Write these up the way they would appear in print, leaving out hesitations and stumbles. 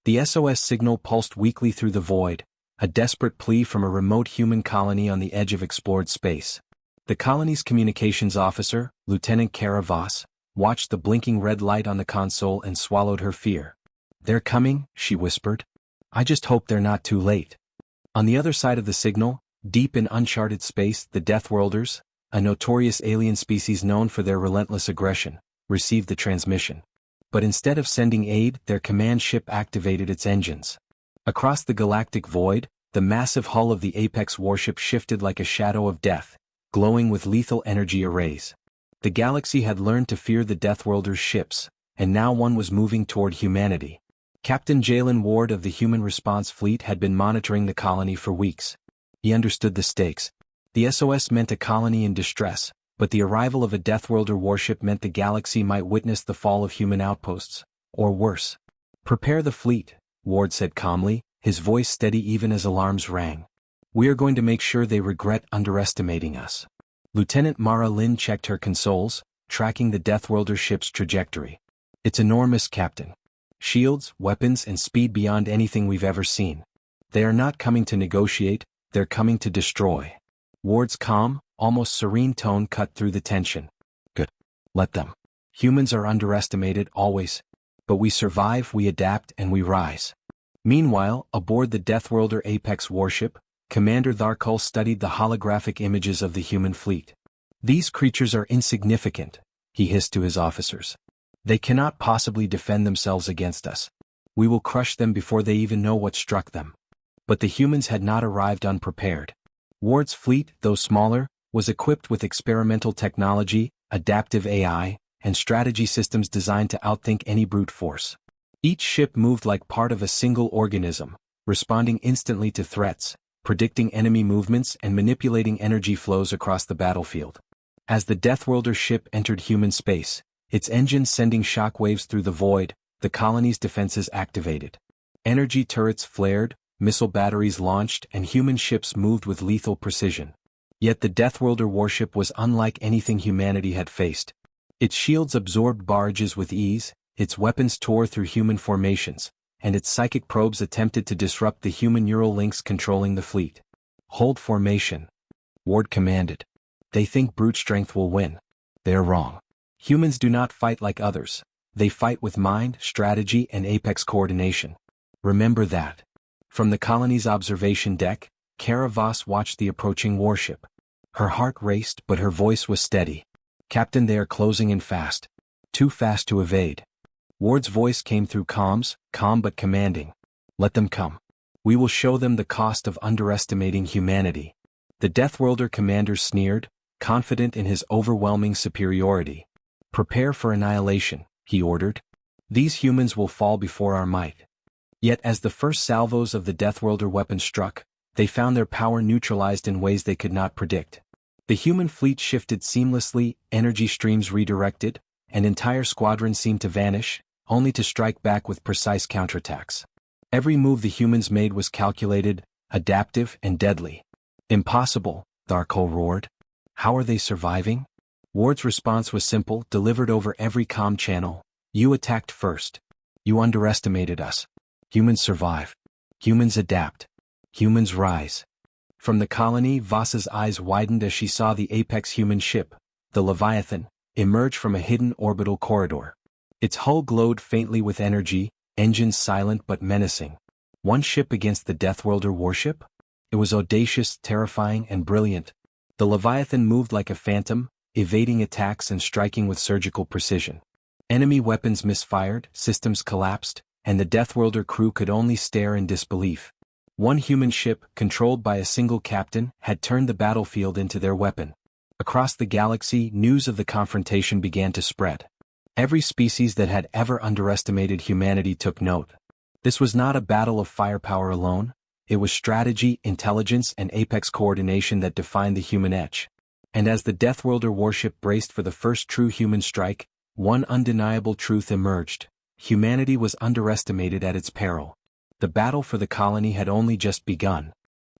The SOS signal pulsed weakly through the void, a desperate plea from a remote human colony on the edge of explored space. The colony's communications officer, Lieutenant Kara Voss, watched the blinking red light on the console and swallowed her fear. "They're coming," she whispered. "I just hope they're not too late." On the other side of the signal, deep in uncharted space, the Deathworlders, a notorious alien species known for their relentless aggression, received the transmission. But instead of sending aid, their command ship activated its engines. Across the galactic void, the massive hull of the Apex warship shifted like a shadow of death, glowing with lethal energy arrays. The galaxy had learned to fear the Deathworlders' ships, and now one was moving toward humanity. Captain Jalen Ward of the Human Response Fleet had been monitoring the colony for weeks. He understood the stakes. The SOS meant a colony in distress, but the arrival of a Deathworlder warship meant the galaxy might witness the fall of human outposts, or worse. "Prepare the fleet," Ward said calmly, his voice steady even as alarms rang. "We are going to make sure they regret underestimating us." Lieutenant Mara Lin checked her consoles, tracking the Deathworlder ship's trajectory. "It's enormous, Captain. Shields, weapons, and speed beyond anything we've ever seen. They are not coming to negotiate, they're coming to destroy." Ward's calm, almost serene tone cut through the tension. "Good. Let them. Humans are underestimated always. But we survive, we adapt, and we rise." Meanwhile, aboard the Deathworlder Apex warship, Commander Tharkul studied the holographic images of the human fleet. "These creatures are insignificant," he hissed to his officers. "They cannot possibly defend themselves against us. We will crush them before they even know what struck them." But the humans had not arrived unprepared. Ward's fleet, though smaller, was equipped with experimental technology, adaptive AI, and strategy systems designed to outthink any brute force. Each ship moved like part of a single organism, responding instantly to threats, predicting enemy movements and manipulating energy flows across the battlefield. As the Deathworlder ship entered human space, its engines sending shockwaves through the void, the colony's defenses activated. Energy turrets flared, missile batteries launched, and human ships moved with lethal precision. Yet the Deathworlder warship was unlike anything humanity had faced. Its shields absorbed barrages with ease, its weapons tore through human formations, and its psychic probes attempted to disrupt the human neural links controlling the fleet. "Hold formation," Ward commanded. "They think brute strength will win. They're wrong. Humans do not fight like others. They fight with mind, strategy, and apex coordination. Remember that." From the colony's observation deck, Kara Voss watched the approaching warship. Her heart raced, but her voice was steady. "Captain, they are closing in fast. Too fast to evade." Ward's voice came through comms, calm but commanding. "Let them come. We will show them the cost of underestimating humanity." The Deathworlder commander sneered, confident in his overwhelming superiority. "Prepare for annihilation," he ordered. "These humans will fall before our might." Yet as the first salvos of the Deathworlder weapons struck, they found their power neutralized in ways they could not predict. The human fleet shifted seamlessly, energy streams redirected, and entire squadrons seemed to vanish, only to strike back with precise counterattacks. Every move the humans made was calculated, adaptive, and deadly. "Impossible," Tharkul roared. "How are they surviving?" Ward's response was simple, delivered over every comm channel. "You attacked first. You underestimated us. Humans survive. Humans adapt. Humans rise." From the colony, Voss's eyes widened as she saw the apex human ship, the Leviathan, emerge from a hidden orbital corridor. Its hull glowed faintly with energy, engines silent but menacing. One ship against the Deathworlder warship? It was audacious, terrifying, and brilliant. The Leviathan moved like a phantom, evading attacks and striking with surgical precision. Enemy weapons misfired, systems collapsed, and the Deathworlder crew could only stare in disbelief. One human ship, controlled by a single captain, had turned the battlefield into their weapon. Across the galaxy, news of the confrontation began to spread. Every species that had ever underestimated humanity took note. This was not a battle of firepower alone. It was strategy, intelligence, and apex coordination that defined the human edge. And as the Deathworlder warship braced for the first true human strike, one undeniable truth emerged. Humanity was underestimated at its peril. The battle for the colony had only just begun.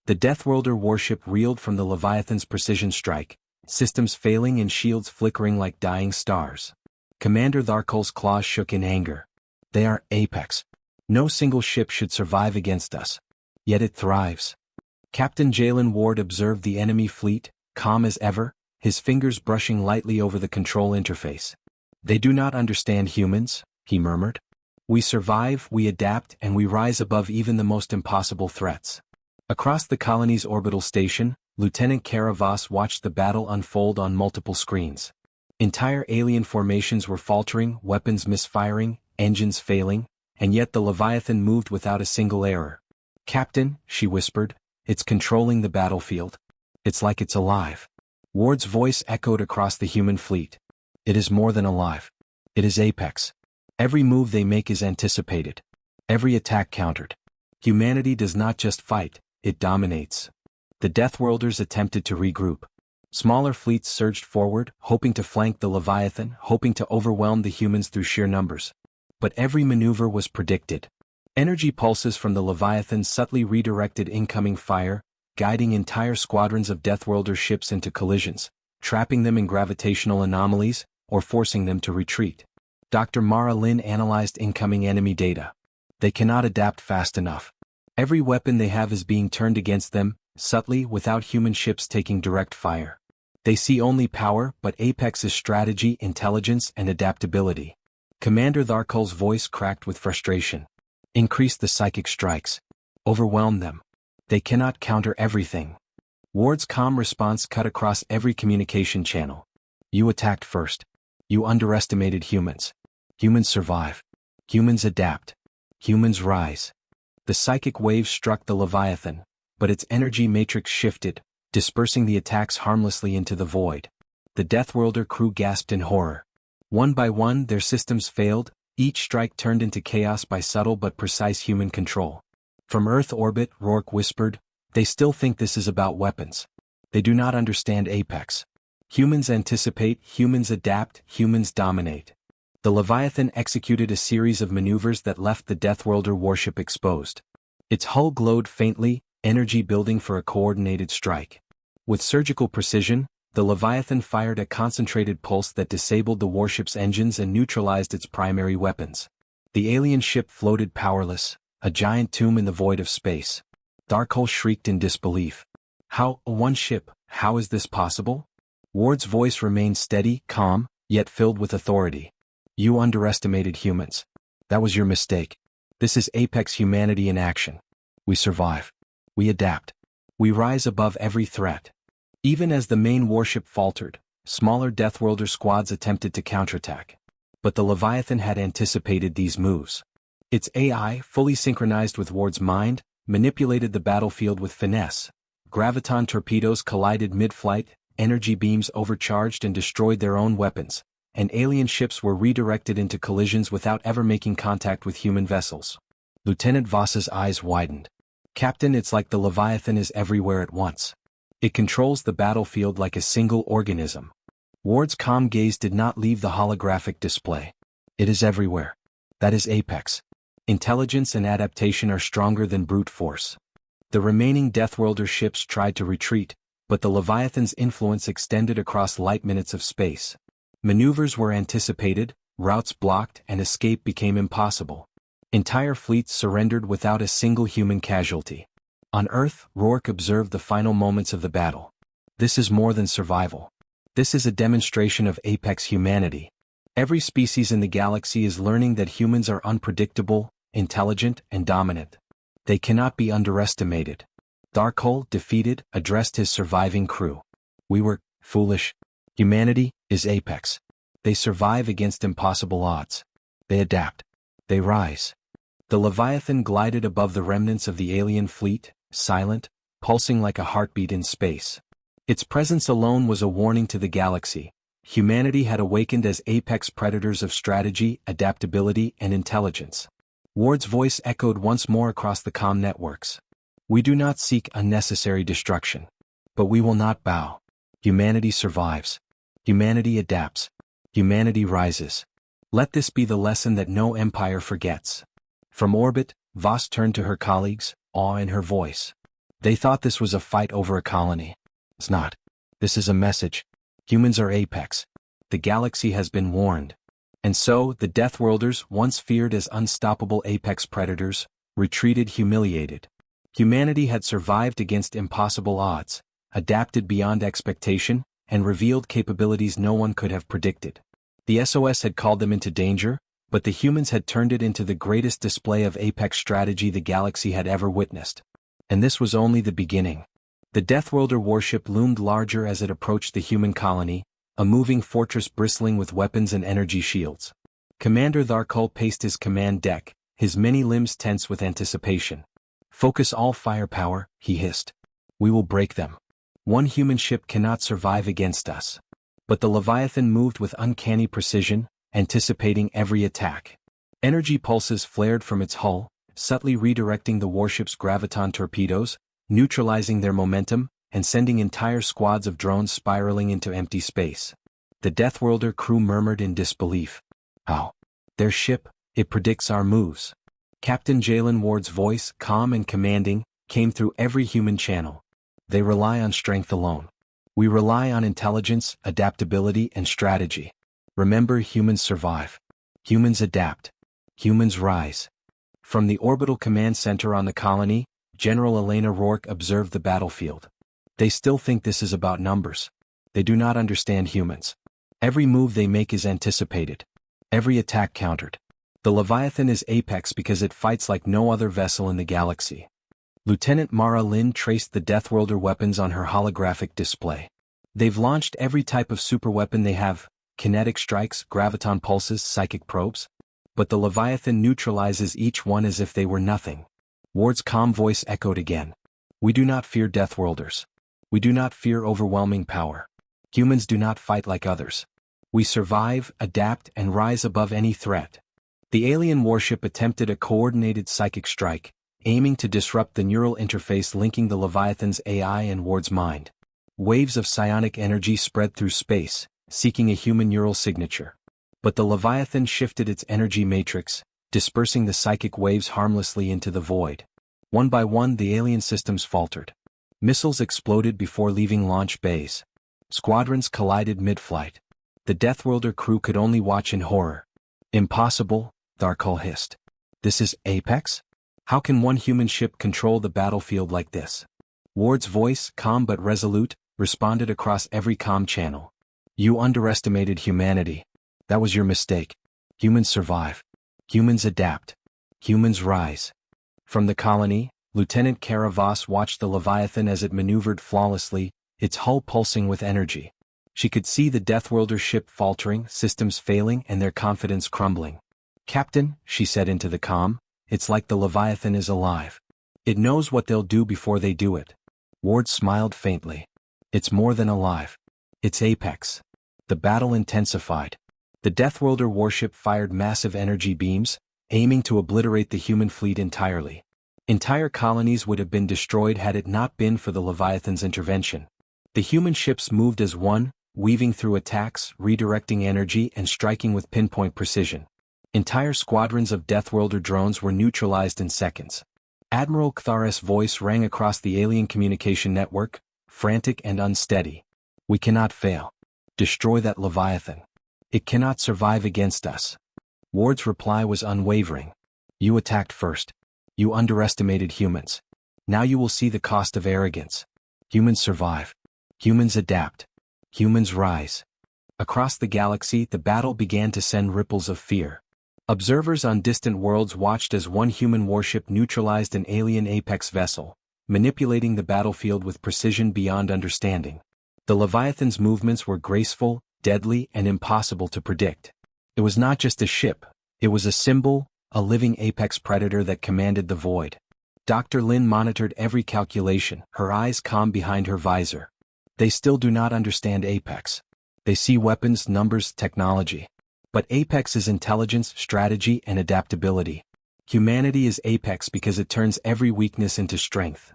The Deathworlder warship reeled from the Leviathan's precision strike, systems failing and shields flickering like dying stars. Commander Tharkul's claws shook in anger. "They are apex. No single ship should survive against us. Yet it thrives. Captain Jalen Ward observed the enemy fleet, calm as ever, his fingers brushing lightly over the control interface. "They do not understand humans," he murmured. "We survive, we adapt, and we rise above even the most impossible threats." Across the colony's orbital station, Lieutenant Kara Voss watched the battle unfold on multiple screens. Entire alien formations were faltering, weapons misfiring, engines failing, and yet the Leviathan moved without a single error. "Captain," she whispered, "it's controlling the battlefield. It's like it's alive." Ward's voice echoed across the human fleet. "It is more than alive. It is Apex. Every move they make is anticipated. Every attack countered. Humanity does not just fight, it dominates." The Deathworlders attempted to regroup. Smaller fleets surged forward, hoping to flank the Leviathan, hoping to overwhelm the humans through sheer numbers. But every maneuver was predicted. Energy pulses from the Leviathan subtly redirected incoming fire, guiding entire squadrons of Deathworlder ships into collisions, trapping them in gravitational anomalies, or forcing them to retreat. Dr. Mara Lin analyzed incoming enemy data. They cannot adapt fast enough. Every weapon they have is being turned against them, subtly, without human ships taking direct fire. They see only power, but Apex is strategy, intelligence, and adaptability. Commander Tharkul's voice cracked with frustration. "Increase the psychic strikes. Overwhelm them. They cannot counter everything." Ward's calm response cut across every communication channel. "You attacked first. You underestimated humans. Humans survive. Humans adapt. Humans rise." The psychic wave struck the Leviathan, but its energy matrix shifted, dispersing the attacks harmlessly into the void. The Deathworlder crew gasped in horror. One by one, their systems failed, each strike turned into chaos by subtle but precise human control. From Earth orbit, Rourke whispered, "They still think this is about weapons. They do not understand Apex. Humans anticipate, humans adapt, humans dominate." The Leviathan executed a series of maneuvers that left the Deathworlder warship exposed. Its hull glowed faintly, energy building for a coordinated strike. With surgical precision, the Leviathan fired a concentrated pulse that disabled the warship's engines and neutralized its primary weapons. The alien ship floated powerless, a giant tomb in the void of space. Tharkul shrieked in disbelief. "How, one ship, how is this possible?" Ward's voice remained steady, calm, yet filled with authority. "You underestimated humans. That was your mistake. This is Apex humanity in action. We survive. We adapt. We rise above every threat." Even as the main warship faltered, smaller Deathworlder squads attempted to counterattack. But the Leviathan had anticipated these moves. Its AI, fully synchronized with Ward's mind, manipulated the battlefield with finesse. Graviton torpedoes collided mid-flight, energy beams overcharged and destroyed their own weapons, and alien ships were redirected into collisions without ever making contact with human vessels. Lieutenant Voss's eyes widened. "Captain, it's like the Leviathan is everywhere at once. It controls the battlefield like a single organism." Ward's calm gaze did not leave the holographic display. "It is everywhere. That is Apex. Intelligence and adaptation are stronger than brute force." The remaining Deathworlder ships tried to retreat, but the Leviathan's influence extended across light minutes of space. Maneuvers were anticipated, routes blocked, and escape became impossible. Entire fleets surrendered without a single human casualty. On Earth, Rourke observed the final moments of the battle. This is more than survival. This is a demonstration of Apex humanity. Every species in the galaxy is learning that humans are unpredictable, intelligent, and dominant. They cannot be underestimated. Tharkul, defeated, addressed his surviving crew. "We were foolish. Humanity is Apex. They survive against impossible odds. They adapt. They rise." The Leviathan glided above the remnants of the alien fleet, silent, pulsing like a heartbeat in space. Its presence alone was a warning to the galaxy. Humanity had awakened as apex predators of strategy, adaptability, and intelligence. Ward's voice echoed once more across the comm networks. "We do not seek unnecessary destruction. But we will not bow. Humanity survives. Humanity adapts. Humanity rises. Let this be the lesson that no empire forgets." From orbit, Voss turned to her colleagues, awe in her voice. "They thought this was a fight over a colony. It's not. This is a message. Humans are Apex. The galaxy has been warned. And so, the Deathworlders, once feared as unstoppable apex predators, retreated humiliated. Humanity had survived against impossible odds, adapted beyond expectation, and revealed capabilities no one could have predicted. The SOS had called them into danger, but the humans had turned it into the greatest display of apex strategy the galaxy had ever witnessed. And this was only the beginning. The Deathworlder warship loomed larger as it approached the human colony, a moving fortress bristling with weapons and energy shields. Commander Tharkul paced his command deck, his many limbs tense with anticipation. "Focus all firepower," he hissed. "We will break them. One human ship cannot survive against us." But the Leviathan moved with uncanny precision, anticipating every attack. Energy pulses flared from its hull, subtly redirecting the warship's graviton torpedoes, neutralizing their momentum, and sending entire squads of drones spiraling into empty space. The Deathworlder crew murmured in disbelief. "How? Their ship, it predicts our moves." Captain Jalen Ward's voice, calm and commanding, came through every human channel. "They rely on strength alone. We rely on intelligence, adaptability, and strategy. Remember, humans survive. Humans adapt. Humans rise." From the orbital command center on the colony, General Elena Rourke observed the battlefield. "They still think this is about numbers. They do not understand humans. Every move they make is anticipated. Every attack countered. The Leviathan is apex because it fights like no other vessel in the galaxy." Lieutenant Mara Lin traced the Deathworlder weapons on her holographic display. "They've launched every type of superweapon they have: kinetic strikes, graviton pulses, psychic probes. But the Leviathan neutralizes each one as if they were nothing." Ward's calm voice echoed again. "We do not fear Deathworlders. We do not fear overwhelming power. Humans do not fight like others. We survive, adapt, and rise above any threat." The alien warship attempted a coordinated psychic strike, aiming to disrupt the neural interface linking the Leviathan's AI and Ward's mind. Waves of psionic energy spread through space, seeking a human neural signature. But the Leviathan shifted its energy matrix, dispersing the psychic waves harmlessly into the void. One by one, the alien systems faltered. Missiles exploded before leaving launch bays. Squadrons collided mid-flight. The Deathworlder crew could only watch in horror. "Impossible," Tharkul hissed. "This is Apex? How can one human ship control the battlefield like this?" Ward's voice, calm but resolute, responded across every comm channel. "You underestimated humanity. That was your mistake. Humans survive. Humans adapt. Humans rise." From the colony, Lieutenant Kara Voss watched the Leviathan as it maneuvered flawlessly, its hull pulsing with energy. She could see the Deathworlder ship faltering, systems failing, and their confidence crumbling. "Captain," she said into the comm, "it's like the Leviathan is alive. It knows what they'll do before they do it." Ward smiled faintly. "It's more than alive. It's Apex." The battle intensified. The Deathworlder warship fired massive energy beams, aiming to obliterate the human fleet entirely. Entire colonies would have been destroyed had it not been for the Leviathan's intervention. The human ships moved as one, weaving through attacks, redirecting energy, and striking with pinpoint precision. Entire squadrons of Deathworlder drones were neutralized in seconds. Admiral Kthar's voice rang across the alien communication network, frantic and unsteady. "We cannot fail. Destroy that Leviathan. It cannot survive against us." Ward's reply was unwavering. "You attacked first. You underestimated humans. Now you will see the cost of arrogance. Humans survive. Humans adapt. Humans rise." Across the galaxy, the battle began to send ripples of fear. Observers on distant worlds watched as one human warship neutralized an alien Apex vessel, manipulating the battlefield with precision beyond understanding. The Leviathan's movements were graceful, deadly, and impossible to predict. It was not just a ship, it was a symbol, a living apex predator that commanded the void. Dr. Lin monitored every calculation, her eyes calm behind her visor. They still do not understand Apex. They see weapons, numbers, technology. But Apex is intelligence, strategy, and adaptability. Humanity is Apex because it turns every weakness into strength.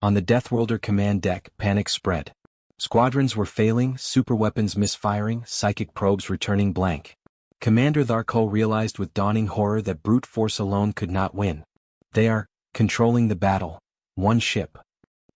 On the Deathworlder command deck, panic spread. Squadrons were failing, superweapons misfiring, psychic probes returning blank. Commander Tharkul realized with dawning horror that brute force alone could not win. "They are controlling the battle. One ship."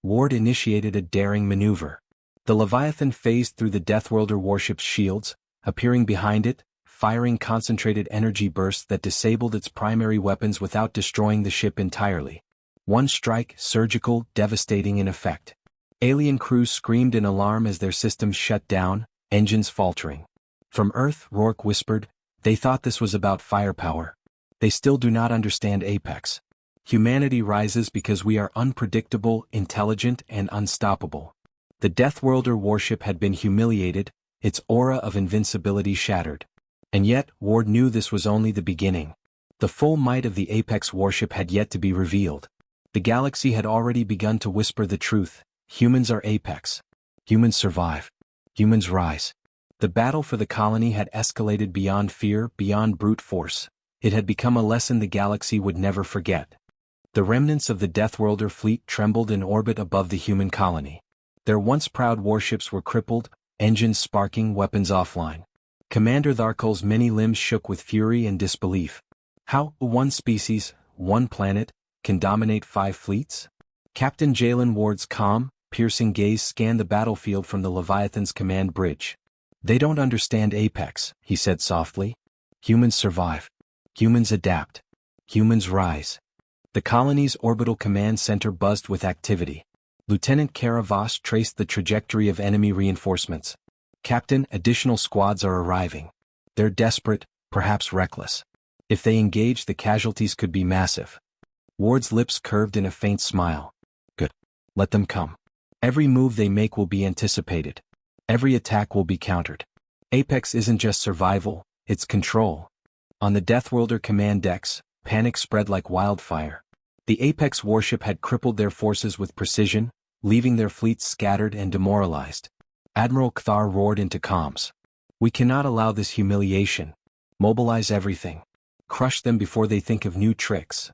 Ward initiated a daring maneuver. The Leviathan phased through the Deathworlder warship's shields, appearing behind it, firing concentrated energy bursts that disabled its primary weapons without destroying the ship entirely. One strike, surgical, devastating in effect. Alien crews screamed in alarm as their systems shut down, engines faltering. From Earth, Rourke whispered, they thought this was about firepower. They still do not understand Apex. Humanity rises because we are unpredictable, intelligent, and unstoppable. The Deathworlder warship had been humiliated, its aura of invincibility shattered. And yet, Ward knew this was only the beginning. The full might of the Apex warship had yet to be revealed. The galaxy had already begun to whisper the truth. Humans are Apex. Humans survive. Humans rise. The battle for the colony had escalated beyond fear, beyond brute force. It had become a lesson the galaxy would never forget. The remnants of the Deathworlder fleet trembled in orbit above the human colony. Their once proud warships were crippled, engines sparking, weapons offline. Commander Tharkol's many limbs shook with fury and disbelief. How one species, one planet, can dominate 5 fleets? Captain Jalen Ward's calm, piercing gaze scanned the battlefield from the Leviathan's command bridge. They don't understand Apex, he said softly. Humans survive. Humans adapt. Humans rise. The colony's orbital command center buzzed with activity. Lieutenant Kara Voss traced the trajectory of enemy reinforcements. Captain, additional squads are arriving. They're desperate, perhaps reckless. If they engage, the casualties could be massive. Ward's lips curved in a faint smile. Good. Let them come. Every move they make will be anticipated. Every attack will be countered. Apex isn't just survival, it's control. On the Deathworlder command decks, panic spread like wildfire. The Apex warship had crippled their forces with precision, leaving their fleets scattered and demoralized. Admiral Kthar roared into comms. We cannot allow this humiliation. Mobilize everything. Crush them before they think of new tricks.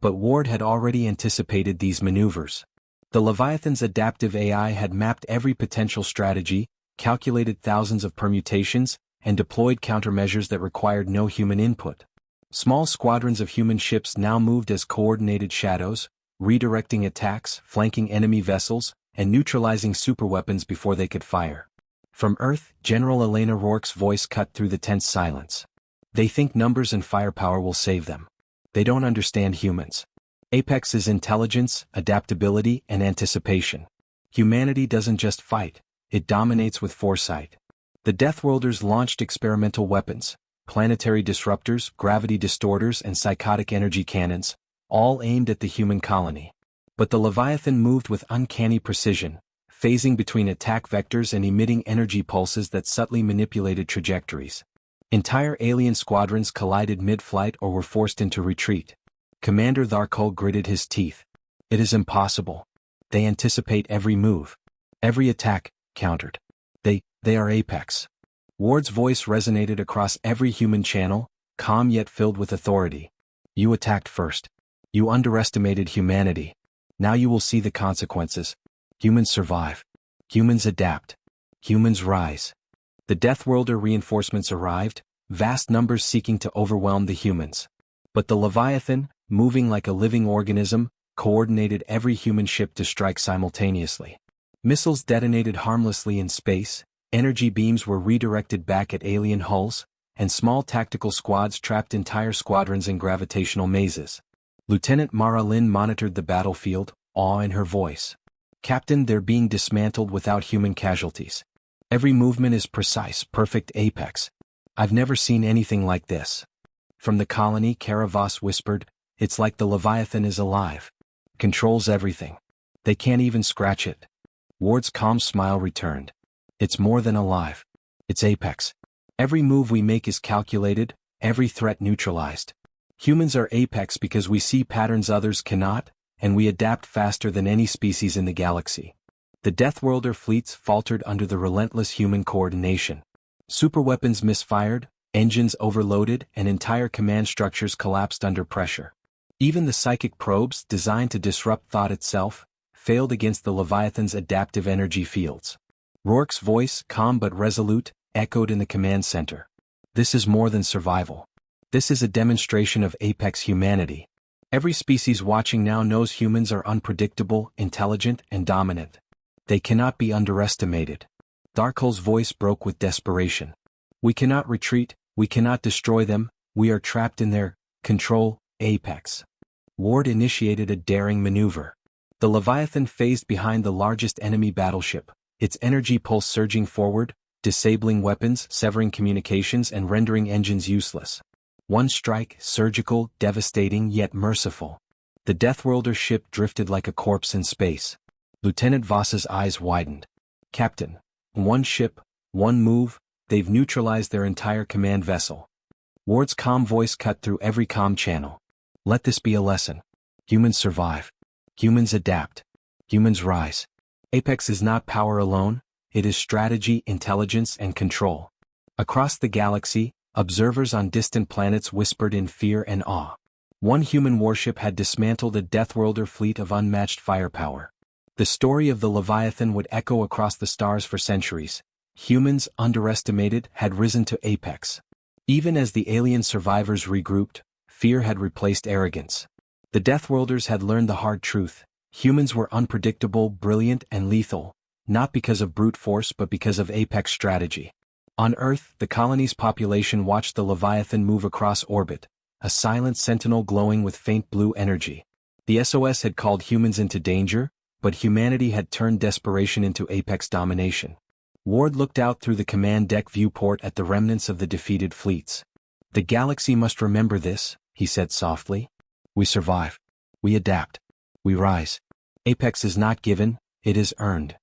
But Ward had already anticipated these maneuvers. The Leviathan's adaptive AI had mapped every potential strategy, calculated thousands of permutations, and deployed countermeasures that required no human input. Small squadrons of human ships now moved as coordinated shadows, redirecting attacks, flanking enemy vessels, and neutralizing superweapons before they could fire. From Earth, General Elena Rourke's voice cut through the tense silence. They think numbers and firepower will save them. They don't understand humans. Apex is intelligence, adaptability, and anticipation. Humanity doesn't just fight, it dominates with foresight. The Deathworlders launched experimental weapons, planetary disruptors, gravity distorters, and psychotic energy cannons, all aimed at the human colony. But the Leviathan moved with uncanny precision, phasing between attack vectors and emitting energy pulses that subtly manipulated trajectories. Entire alien squadrons collided mid-flight or were forced into retreat. Commander Tharkol gritted his teeth. It is impossible. They anticipate every move. Every attack, countered. They are Apex. Ward's voice resonated across every human channel, calm yet filled with authority. You attacked first. You underestimated humanity. Now you will see the consequences. Humans survive. Humans adapt. Humans rise. The Deathworlder reinforcements arrived, vast numbers seeking to overwhelm the humans. But the Leviathan, moving like a living organism, coordinated every human ship to strike simultaneously. Missiles detonated harmlessly in space, energy beams were redirected back at alien hulls, and small tactical squads trapped entire squadrons in gravitational mazes. Lieutenant Mara Lin monitored the battlefield, awe in her voice. Captain, they're being dismantled without human casualties. Every movement is precise, perfect Apex. I've never seen anything like this. From the colony, Kara Voss whispered, it's like the Leviathan is alive. Controls everything. They can't even scratch it. Ward's calm smile returned. It's more than alive. It's Apex. Every move we make is calculated, every threat neutralized. Humans are Apex because we see patterns others cannot, and we adapt faster than any species in the galaxy. The Deathworlder fleets faltered under the relentless human coordination. Superweapons misfired, engines overloaded, and entire command structures collapsed under pressure. Even the psychic probes, designed to disrupt thought itself, failed against the Leviathan's adaptive energy fields. Rourke's voice, calm but resolute, echoed in the command center. This is more than survival. This is a demonstration of Apex humanity. Every species watching now knows humans are unpredictable, intelligent, and dominant. They cannot be underestimated. Tharkol's voice broke with desperation. We cannot retreat, We cannot destroy them, we are trapped in their control, apex. Ward initiated a daring maneuver. The Leviathan phased behind the largest enemy battleship, its energy pulse surging forward, disabling weapons, severing communications and rendering engines useless. One strike, surgical, devastating yet merciful. The Deathworlder ship drifted like a corpse in space. Lieutenant Voss's eyes widened. Captain, one ship, one move, they've neutralized their entire command vessel. Ward's calm voice cut through every comm channel. Let this be a lesson. Humans survive. Humans adapt. Humans rise. Apex is not power alone, it is strategy, intelligence, and control. Across the galaxy, observers on distant planets whispered in fear and awe. One human warship had dismantled a Deathworlder fleet of unmatched firepower. The story of the Leviathan would echo across the stars for centuries. Humans, underestimated, had risen to apex. Even as the alien survivors regrouped, fear had replaced arrogance. The Deathworlders had learned the hard truth. Humans were unpredictable, brilliant, and lethal, not because of brute force but because of apex strategy. On Earth, the colony's population watched the Leviathan move across orbit, a silent sentinel glowing with faint blue energy. The SOS had called humans into danger, but humanity had turned desperation into apex domination. Ward looked out through the command deck viewport at the remnants of the defeated fleets. The galaxy must remember this, he said softly. We survive. We adapt. We rise. Apex is not given, it is earned.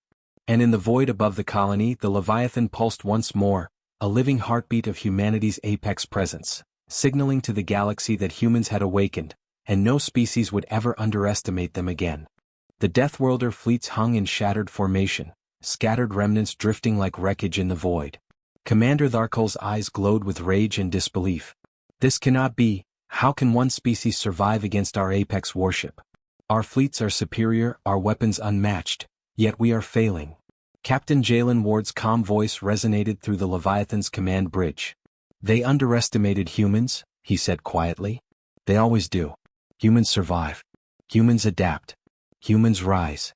And in the void above the colony, the Leviathan pulsed once more, a living heartbeat of humanity's apex presence, signaling to the galaxy that humans had awakened, and no species would ever underestimate them again. The Deathworlder fleets hung in shattered formation, scattered remnants drifting like wreckage in the void. Commander Tharkal's eyes glowed with rage and disbelief. This cannot be. How can one species survive against our apex warship? Our fleets are superior, our weapons unmatched, yet we are failing. Captain Jalen Ward's calm voice resonated through the Leviathan's command bridge. They underestimated humans, he said quietly. They always do. Humans survive. Humans adapt. Humans rise.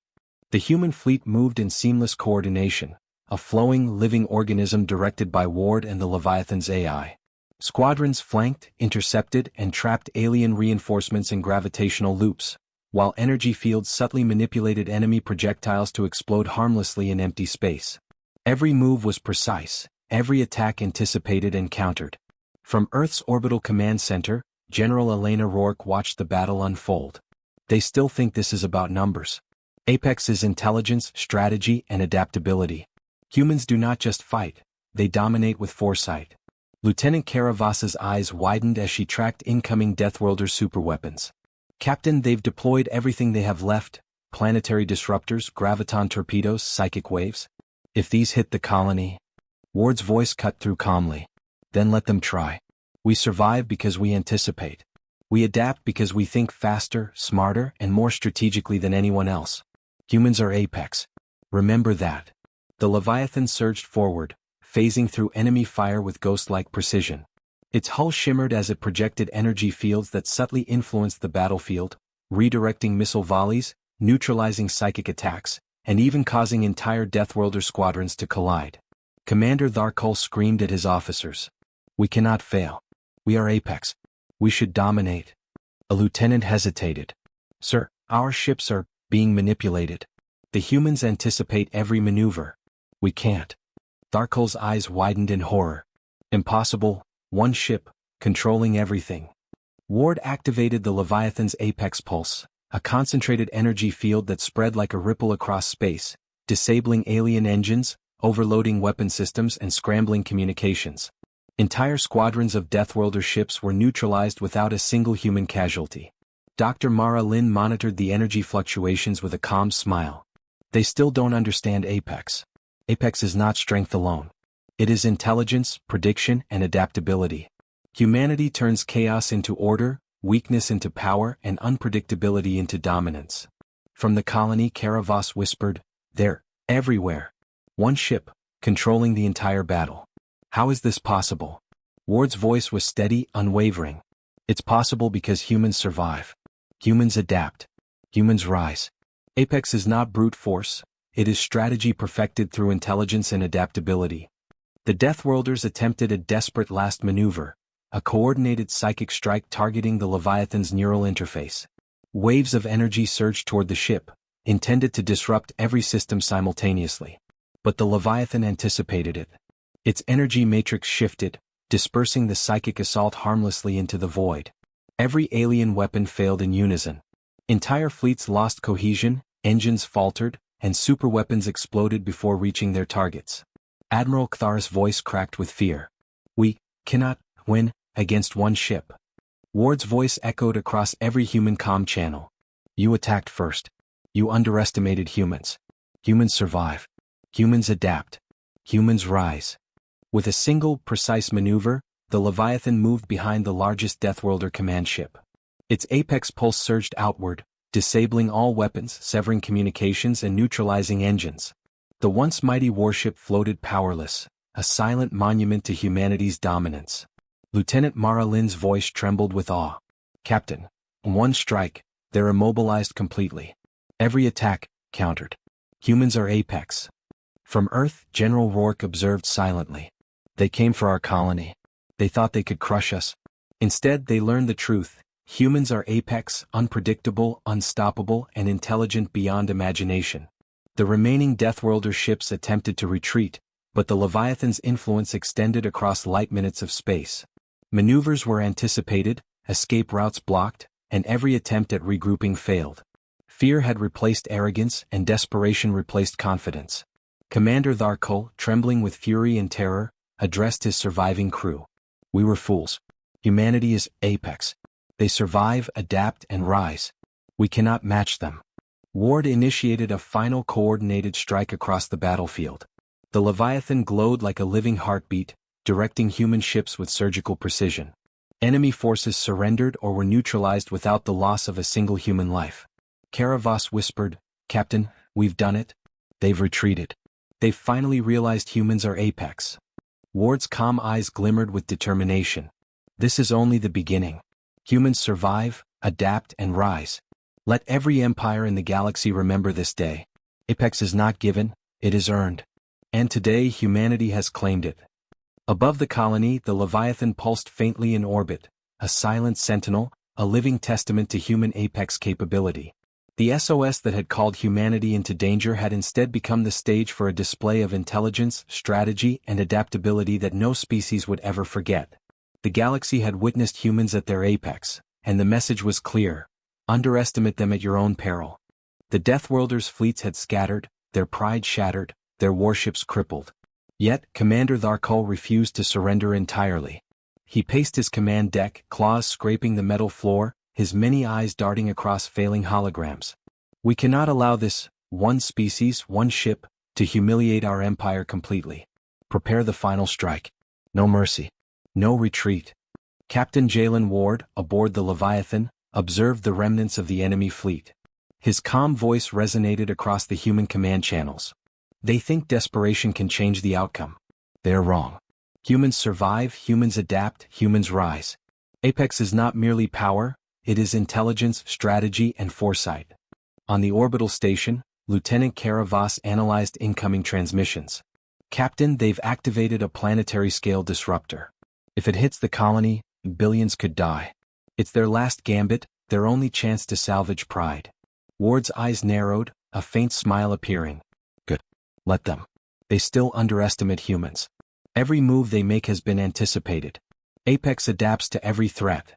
The human fleet moved in seamless coordination, a flowing, living organism directed by Ward and the Leviathan's AI. Squadrons flanked, intercepted, and trapped alien reinforcements in gravitational loops, while energy fields subtly manipulated enemy projectiles to explode harmlessly in empty space. Every move was precise, every attack anticipated and countered. From Earth's orbital command center, General Elena Rourke watched the battle unfold. They still think this is about numbers. Apex is intelligence, strategy, and adaptability. Humans do not just fight, they dominate with foresight. Lieutenant Caravas's eyes widened as she tracked incoming Deathworlder superweapons. Captain, they've deployed everything they have left, planetary disruptors, graviton torpedoes, psychic waves. If these hit the colony... Ward's voice cut through calmly. Then let them try. We survive because we anticipate. We adapt because we think faster, smarter, and more strategically than anyone else. Humans are apex. Remember that. The Leviathan surged forward, phasing through enemy fire with ghost-like precision. Its hull shimmered as it projected energy fields that subtly influenced the battlefield, redirecting missile volleys, neutralizing psychic attacks, and even causing entire Deathworlder squadrons to collide. Commander Tharkal screamed at his officers. We cannot fail. We are apex. We should dominate. A lieutenant hesitated. Sir, our ships are being manipulated. The humans anticipate every maneuver. We can't. Tharkal's eyes widened in horror. Impossible, one ship, controlling everything. Ward activated the Leviathan's apex pulse, a concentrated energy field that spread like a ripple across space, disabling alien engines, overloading weapon systems and scrambling communications. Entire squadrons of Deathworlder ships were neutralized without a single human casualty. Dr. Mara Lin monitored the energy fluctuations with a calm smile. They still don't understand apex. Apex is not strength alone. It is intelligence, prediction, and adaptability. Humanity turns chaos into order, weakness into power, and unpredictability into dominance. From the colony, Caravas whispered, "They're everywhere. One ship, controlling the entire battle. How is this possible?" Ward's voice was steady, unwavering. It's possible because humans survive. Humans adapt. Humans rise. Apex is not brute force, it is strategy perfected through intelligence and adaptability. The Deathworlders attempted a desperate last maneuver, a coordinated psychic strike targeting the Leviathan's neural interface. Waves of energy surged toward the ship, intended to disrupt every system simultaneously. But the Leviathan anticipated it. Its energy matrix shifted, dispersing the psychic assault harmlessly into the void. Every alien weapon failed in unison. Entire fleets lost cohesion, engines faltered, and superweapons exploded before reaching their targets. Admiral Kthar's voice cracked with fear. "We cannot win against one ship." Ward's voice echoed across every human comm channel. "You attacked first. You underestimated humans. Humans survive. Humans adapt. Humans rise." With a single, precise maneuver, the Leviathan moved behind the largest Deathworlder command ship. Its apex pulse surged outward, disabling all weapons, severing communications and neutralizing engines. The once mighty warship floated powerless, a silent monument to humanity's dominance. Lieutenant Mara Lin's voice trembled with awe. "Captain, one strike, they're immobilized completely. Every attack countered. Humans are apex." From Earth, General Rourke observed silently. "They came for our colony. They thought they could crush us. Instead, they learned the truth. Humans are apex, unpredictable, unstoppable, and intelligent beyond imagination." The remaining Deathworlder ships attempted to retreat, but the Leviathan's influence extended across light minutes of space. Maneuvers were anticipated, escape routes blocked, and every attempt at regrouping failed. Fear had replaced arrogance and desperation replaced confidence. Commander Tharkol, trembling with fury and terror, addressed his surviving crew. "We were fools. Humanity is apex. They survive, adapt, and rise. We cannot match them." Ward initiated a final coordinated strike across the battlefield. The Leviathan glowed like a living heartbeat, directing human ships with surgical precision. Enemy forces surrendered or were neutralized without the loss of a single human life. Karavas whispered, "Captain, we've done it. They've retreated. They've finally realized humans are apex." Ward's calm eyes glimmered with determination. "This is only the beginning. Humans survive, adapt, and rise. Let every empire in the galaxy remember this day. Apex is not given, it is earned. And today humanity has claimed it." Above the colony, the Leviathan pulsed faintly in orbit, a silent sentinel, a living testament to human apex capability. The SOS that had called humanity into danger had instead become the stage for a display of intelligence, strategy, and adaptability that no species would ever forget. The galaxy had witnessed humans at their apex, and the message was clear: underestimate them at your own peril. The Deathworlders' fleets had scattered, their pride shattered, their warships crippled. Yet, Commander Tharkol refused to surrender entirely. He paced his command deck, claws scraping the metal floor, his many eyes darting across failing holograms. "We cannot allow this, one species, one ship, to humiliate our empire completely. Prepare the final strike. No mercy. No retreat." Captain Jalen Ward, aboard the Leviathan, observed the remnants of the enemy fleet. His calm voice resonated across the human command channels. "They think desperation can change the outcome. They are wrong. Humans survive, humans adapt, humans rise. Apex is not merely power, it is intelligence, strategy, and foresight." On the orbital station, Lieutenant Karavas analyzed incoming transmissions. "Captain, they've activated a planetary-scale disruptor. If it hits the colony, billions could die. It's their last gambit, their only chance to salvage pride." Ward's eyes narrowed, a faint smile appearing. "Good. Let them. They still underestimate humans. Every move they make has been anticipated. Apex adapts to every threat."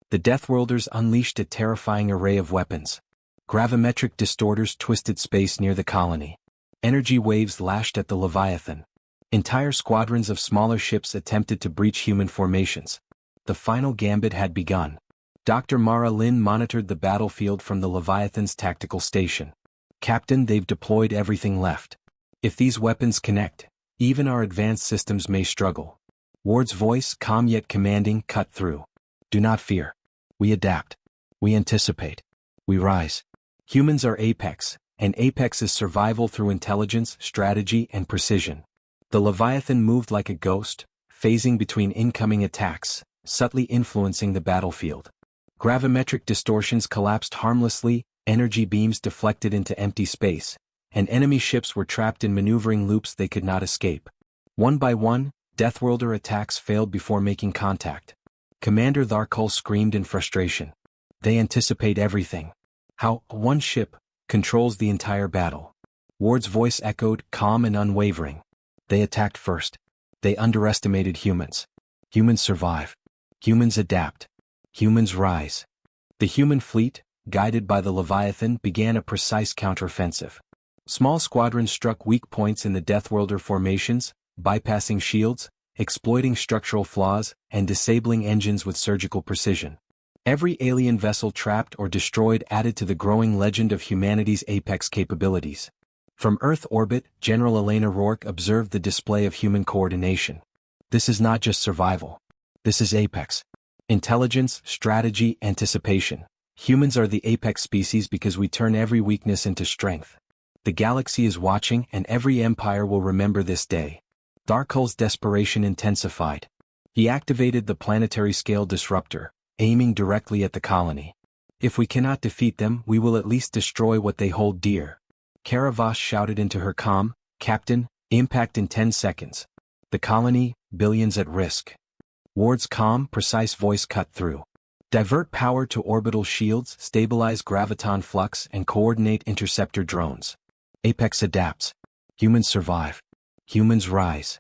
The Deathworlders unleashed a terrifying array of weapons. Gravimetric distorters twisted space near the colony. Energy waves lashed at the Leviathan. Entire squadrons of smaller ships attempted to breach human formations. The final gambit had begun. Dr. Mara Lin monitored the battlefield from the Leviathan's tactical station. "Captain, they've deployed everything left. If these weapons connect, even our advanced systems may struggle." Ward's voice, calm yet commanding, cut through. "Do not fear. We adapt. We anticipate. We rise. Humans are apex, and apex is survival through intelligence, strategy, and precision." The Leviathan moved like a ghost, phasing between incoming attacks, subtly influencing the battlefield. Gravimetric distortions collapsed harmlessly, energy beams deflected into empty space, and enemy ships were trapped in maneuvering loops they could not escape. One by one, Deathworlder attacks failed before making contact. Commander Tharkul screamed in frustration. They anticipate everything. How one ship controls the entire battle. Ward's voice echoed, calm and unwavering. They attacked first. They underestimated humans. Humans survive. Humans adapt. Humans rise. The human fleet, guided by the Leviathan, began a precise counteroffensive. Small squadrons struck weak points in the Deathworlder formations, bypassing shields, exploiting structural flaws, and disabling engines with surgical precision. Every alien vessel trapped or destroyed added to the growing legend of humanity's apex capabilities. From Earth orbit, General Elena Rourke observed the display of human coordination. This is not just survival. This is apex. Intelligence, strategy, anticipation. Humans are the apex species because we turn every weakness into strength. The galaxy is watching, and every empire will remember this day. Tharkul's desperation intensified. He activated the planetary-scale disruptor, aiming directly at the colony. If we cannot defeat them, we will at least destroy what they hold dear. Karavas shouted into her comm, "Captain, impact in 10 seconds. The colony, billions at risk." Ward's calm, precise voice cut through. "Divert power to orbital shields, stabilize graviton flux, and coordinate interceptor drones. Apex adapts. Humans survive. Humans rise."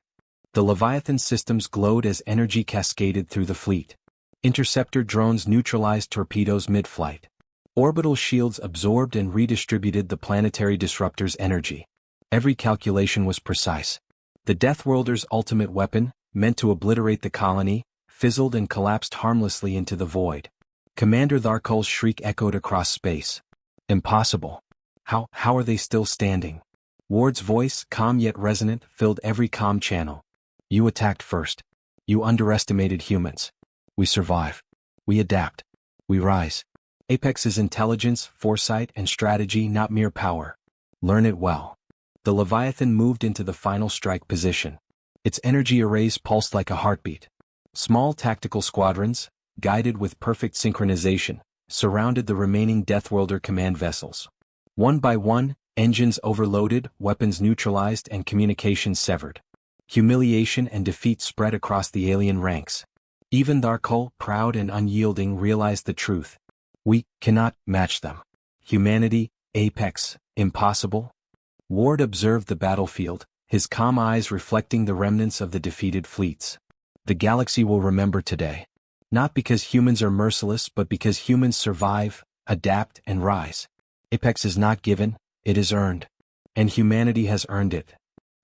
The Leviathan systems glowed as energy cascaded through the fleet. Interceptor drones neutralized torpedoes mid-flight. Orbital shields absorbed and redistributed the planetary disruptor's energy. Every calculation was precise. The Deathworlder's ultimate weapon, meant to obliterate the colony, fizzled and collapsed harmlessly into the void. Commander Tharkul's shriek echoed across space. "Impossible. How are they still standing?" Ward's voice, calm yet resonant, filled every comm channel. "You attacked first. You underestimated humans. We survive. We adapt. We rise. Apex is intelligence, foresight, and strategy, not mere power. Learn it well." The Leviathan moved into the final strike position. Its energy arrays pulsed like a heartbeat. Small tactical squadrons, guided with perfect synchronization, surrounded the remaining Deathworlder command vessels. One by one, engines overloaded, weapons neutralized, and communications severed. Humiliation and defeat spread across the alien ranks. Even Tharkul, proud and unyielding, realized the truth. We cannot match them. Humanity, apex, impossible. Ward observed the battlefield, his calm eyes reflecting the remnants of the defeated fleets. The galaxy will remember today. Not because humans are merciless, but because humans survive, adapt, and rise. Apex is not given, it is earned. And humanity has earned it.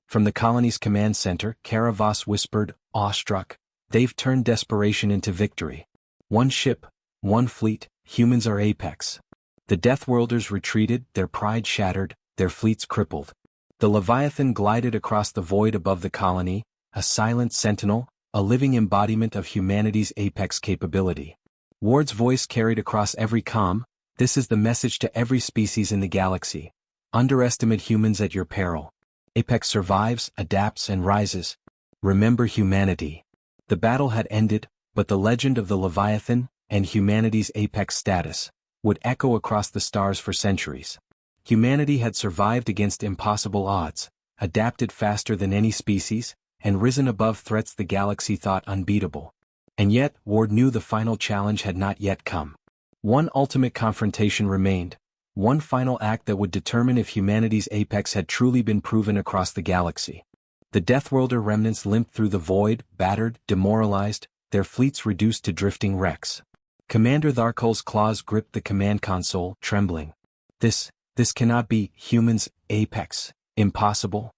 From the colony's command center, Karavas whispered, awestruck, "They've turned desperation into victory. One ship, one fleet, humans are apex." The Deathworlders retreated, their pride shattered, their fleets crippled. The Leviathan glided across the void above the colony, a silent sentinel, a living embodiment of humanity's apex capability. Ward's voice carried across every comm, "This is the message to every species in the galaxy. Underestimate humans at your peril. Apex survives, adapts, and rises. Remember humanity." The battle had ended, but the legend of the Leviathan, and humanity's apex status, would echo across the stars for centuries. Humanity had survived against impossible odds, adapted faster than any species, and risen above threats the galaxy thought unbeatable. And yet, Ward knew the final challenge had not yet come. One ultimate confrontation remained, one final act that would determine if humanity's apex had truly been proven across the galaxy. The Deathworlder remnants limped through the void, battered, demoralized, their fleets reduced to drifting wrecks. Commander Tharkul's claws gripped the command console, trembling. This cannot be humans, apex, impossible."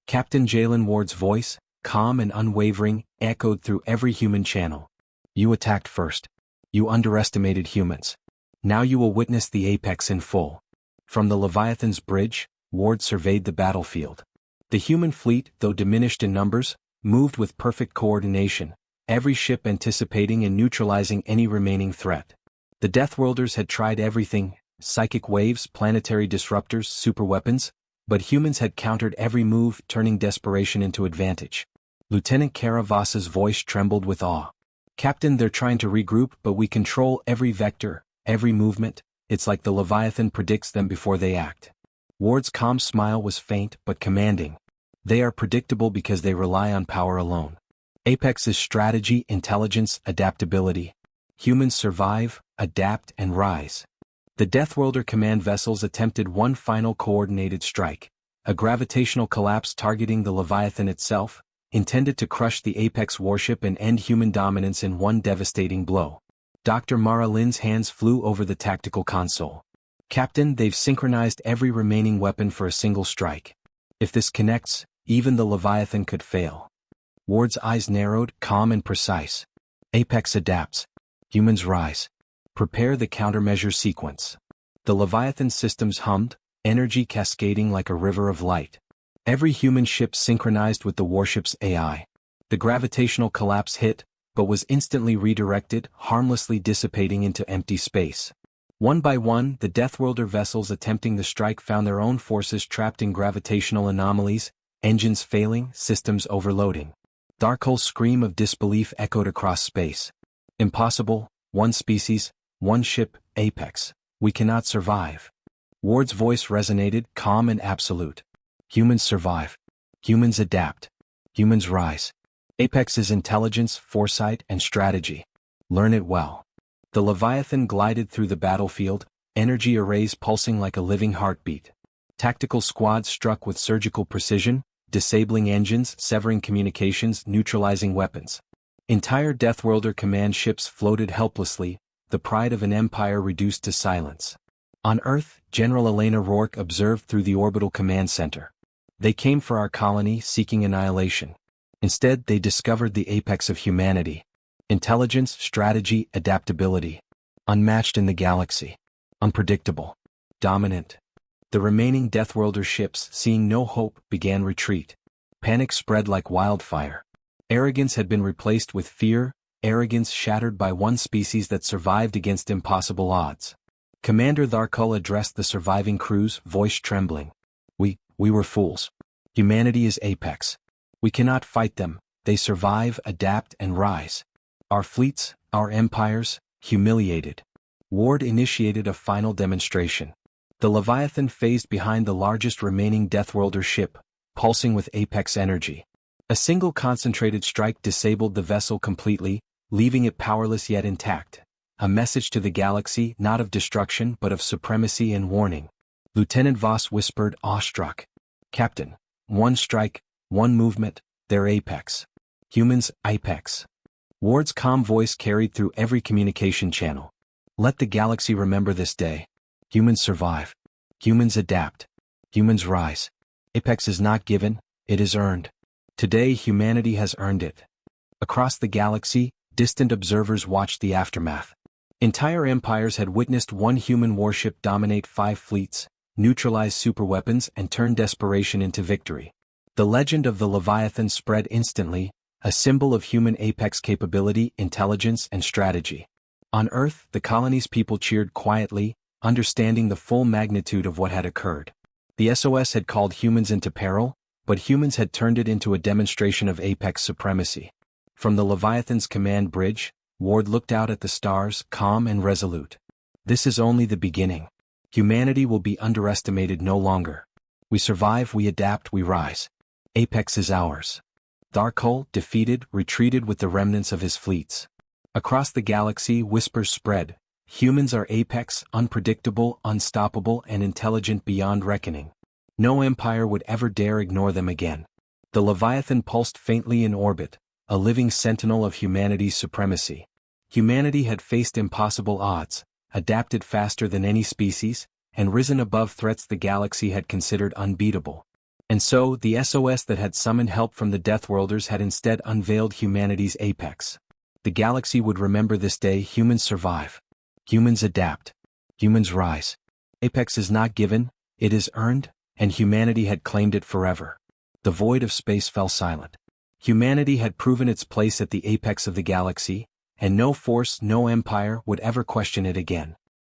Captain Jalen Ward's voice, calm and unwavering, echoed through every human channel. "You attacked first. You underestimated humans. Now you will witness the apex in full." From the Leviathan's bridge, Ward surveyed the battlefield. The human fleet, though diminished in numbers, moved with perfect coordination, every ship anticipating and neutralizing any remaining threat. The Deathworlders had tried everything, psychic waves, planetary disruptors, superweapons, but humans had countered every move, turning desperation into advantage. Lieutenant Karavas's voice trembled with awe. "Captain, they're trying to regroup, but we control every vector, every movement. It's like the Leviathan predicts them before they act." Ward's calm smile was faint but commanding. They are predictable because they rely on power alone. Apex is strategy, intelligence, adaptability. Humans survive, adapt, and rise. The Deathworlder command vessels attempted one final coordinated strike, a gravitational collapse targeting the Leviathan itself, intended to crush the Apex warship and end human dominance in one devastating blow. Dr. Mara Lin's hands flew over the tactical console. Captain, they've synchronized every remaining weapon for a single strike. If this connects, even the Leviathan could fail. Ward's eyes narrowed, calm and precise. Apex adapts. Humans rise. Prepare the countermeasure sequence. The Leviathan systems hummed, energy cascading like a river of light. Every human ship synchronized with the warship's AI. The gravitational collapse hit, but was instantly redirected, harmlessly dissipating into empty space. One by one, the Deathworlder vessels attempting the strike found their own forces trapped in gravitational anomalies, engines failing, systems overloading. Darko's scream of disbelief echoed across space. Impossible, one species, one ship, Apex. We cannot survive. Ward's voice resonated, calm and absolute. Humans survive. Humans adapt. Humans rise. Apex is intelligence, foresight, and strategy. Learn it well. The Leviathan glided through the battlefield, energy arrays pulsing like a living heartbeat. Tactical squads struck with surgical precision, disabling engines, severing communications, neutralizing weapons. Entire Deathworlder command ships floated helplessly, the pride of an empire reduced to silence. On Earth, General Elena Rourke observed through the orbital command center. They came for our colony, seeking annihilation. Instead, they discovered the apex of humanity. Intelligence, strategy, adaptability. Unmatched in the galaxy. Unpredictable. Dominant. The remaining Deathworlder ships, seeing no hope, began retreat. Panic spread like wildfire. Arrogance had been replaced with fear, arrogance shattered by one species that survived against impossible odds. Commander Tharkul addressed the surviving crews, voice trembling. We were fools. Humanity is Apex. We cannot fight them, they survive, adapt, and rise. Our fleets, our empires, humiliated. Ward initiated a final demonstration. The Leviathan phased behind the largest remaining Deathworlder ship, pulsing with Apex energy. A single concentrated strike disabled the vessel completely, leaving it powerless yet intact. A message to the galaxy, not of destruction but of supremacy and warning. Lieutenant Voss whispered, awestruck. Captain, one strike, one movement, their Apex. Humans, Apex. Ward's calm voice carried through every communication channel. Let the galaxy remember this day. Humans survive. Humans adapt. Humans rise. Apex is not given, it is earned. Today humanity has earned it. Across the galaxy, distant observers watched the aftermath. Entire empires had witnessed one human warship dominate 5 fleets, neutralize superweapons and turn desperation into victory. The legend of the Leviathan spread instantly, a symbol of human apex capability, intelligence and strategy. On Earth, the colony's people cheered quietly, understanding the full magnitude of what had occurred. The SOS had called humans into peril, but humans had turned it into a demonstration of apex supremacy. From the Leviathan's command bridge, Ward looked out at the stars, calm and resolute. This is only the beginning. Humanity will be underestimated no longer. We survive, we adapt, we rise. Apex is ours. Tharkul, defeated, retreated with the remnants of his fleets. Across the galaxy, whispers spread. Humans are Apex, unpredictable, unstoppable, and intelligent beyond reckoning. No empire would ever dare ignore them again. The Leviathan pulsed faintly in orbit, a living sentinel of humanity's supremacy. Humanity had faced impossible odds, adapted faster than any species, and risen above threats the galaxy had considered unbeatable. And so, the SOS that had summoned help from the Deathworlders had instead unveiled humanity's apex. The galaxy would remember this day. Humans survive. Humans adapt. Humans rise. Apex is not given, it is earned, and humanity had claimed it forever. The void of space fell silent. Humanity had proven its place at the apex of the galaxy, and no force, no empire would ever question it again.